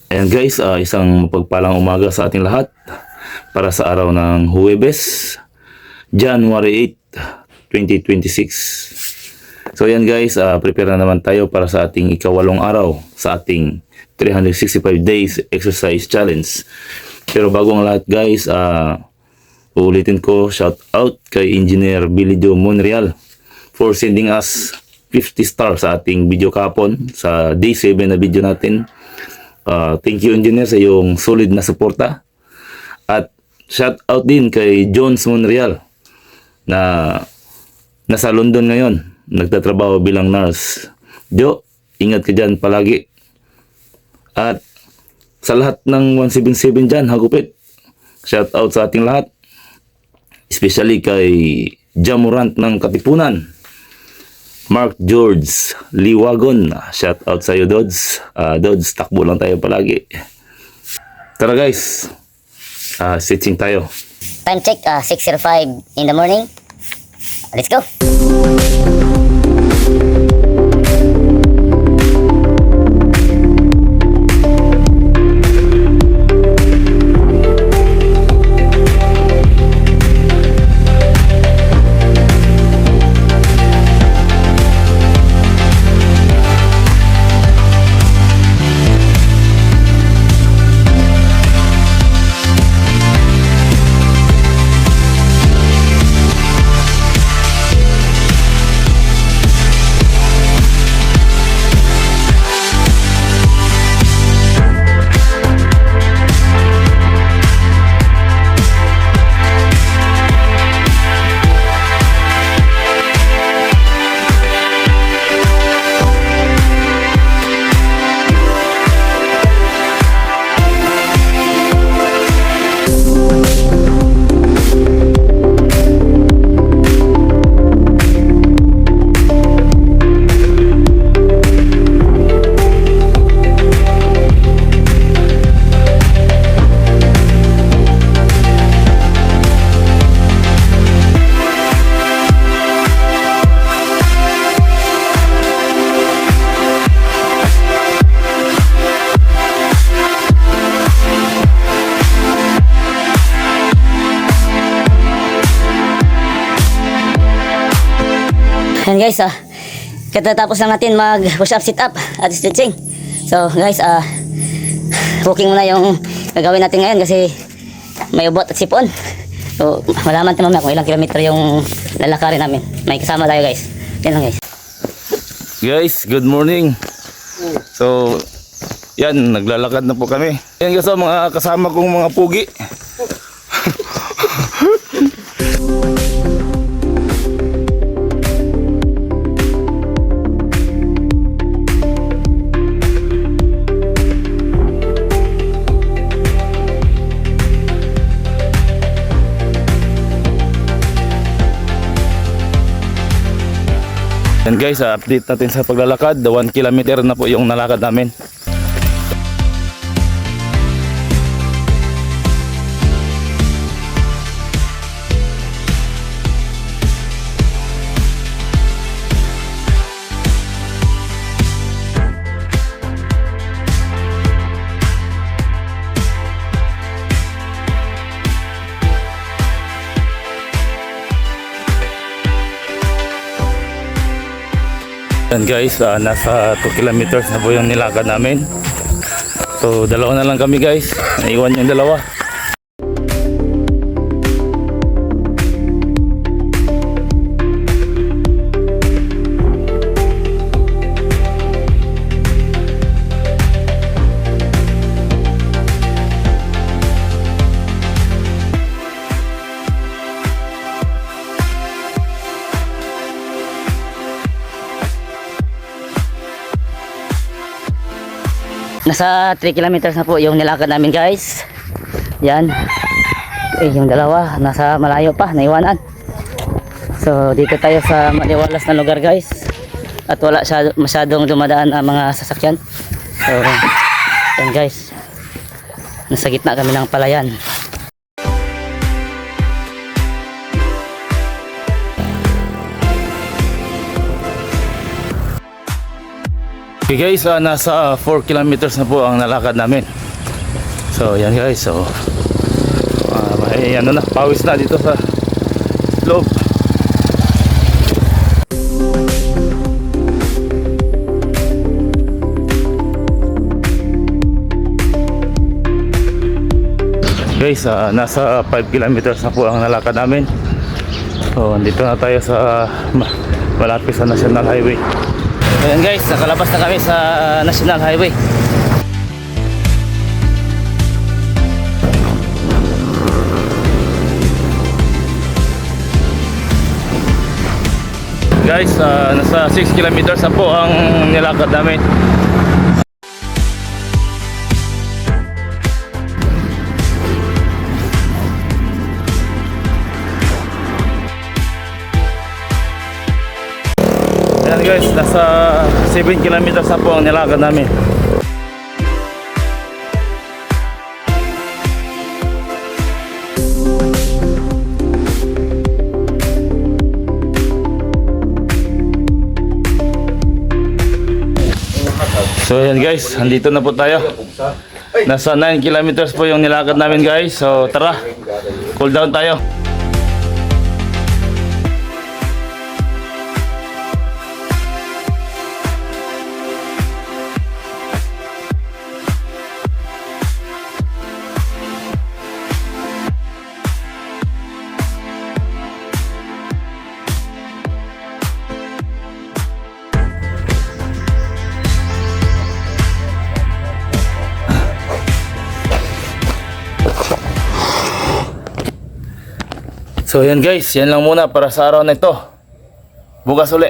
Ayan guys, isang mapagpalang umaga sa ating lahat para sa araw ng Huwebes, January 8, 2026. So ayan guys, prepare na naman tayo para sa ating ikawalong araw sa ating 365 days exercise challenge. Pero bago ang lahat guys, uulitin ko, shout out kay Engineer Bilidio Monreal for sending us 50 stars sa ating video kapon sa day 7 na video natin. Thank you Engineer sa iyong solid na suporta. At shout out din kay Jones Monreal na nasa London ngayon, nagtatrabaho bilang nurse. Jo, ingat ka dyan palagi. At sa lahat ng 177 dyan, hagupit, shout out sa ating lahat. Especially kay Jamurant ng Katipunan, Mark George Liwagon, shout out sa iyo Dodds. Dodds, takbo lang tayo palagi. Tara guys, stretching tayo. Time check, 6:05 in the morning. Let's go! And guys, katatapos lang natin mag push up, sit up at stretching. So guys, walking muna yung gagawin natin ngayon kasi may ubot at sipon. So malaman natin mamaya kung ilang kilometro yung lalakarin namin. May kasama tayo guys. Yan lang guys. Guys, good morning. So, yan, naglalakad na po kami. Yan guys, mga kasama kong mga pugi. And guys, update natin sa paglalakad. 1 kilometer na po yung nalakad namin. And guys, nasa 2 kilometers na po yung nilakad namin. So dalawa na lang kami guys, naiwan yung dalawa. Nasa 3 kilometers na po yung nilakad namin guys. Yan. Yung dalawa nasa malayo pa, naiwanan. So dito tayo sa maliwalas na lugar guys. At wala masyadong dumadaan ang mga sasakyan. So yan guys. Nasa gitna kami ng palayan. Okay guys, nasa 4 kilometers na po ang nalakad namin. So yan guys, so may ano na, pawis na dito sa loob. Guys, nasa 5 kilometers na po ang nalakad namin. So andito na tayo sa malapit sa National Highway. Ayan guys, nakalabas na kami sa National Highway. Guys, nasa 6 kilometers na po ang nilakad namin. Ayan guys, nasa 7 kilometers na po ang nilakad namin. So ayan guys, andito na po tayo. Nasa 9 kilometers po yung nilakad namin guys. So tara, cool down tayo. So yan guys, yan lang muna para sa araw na ito. Bukas uli.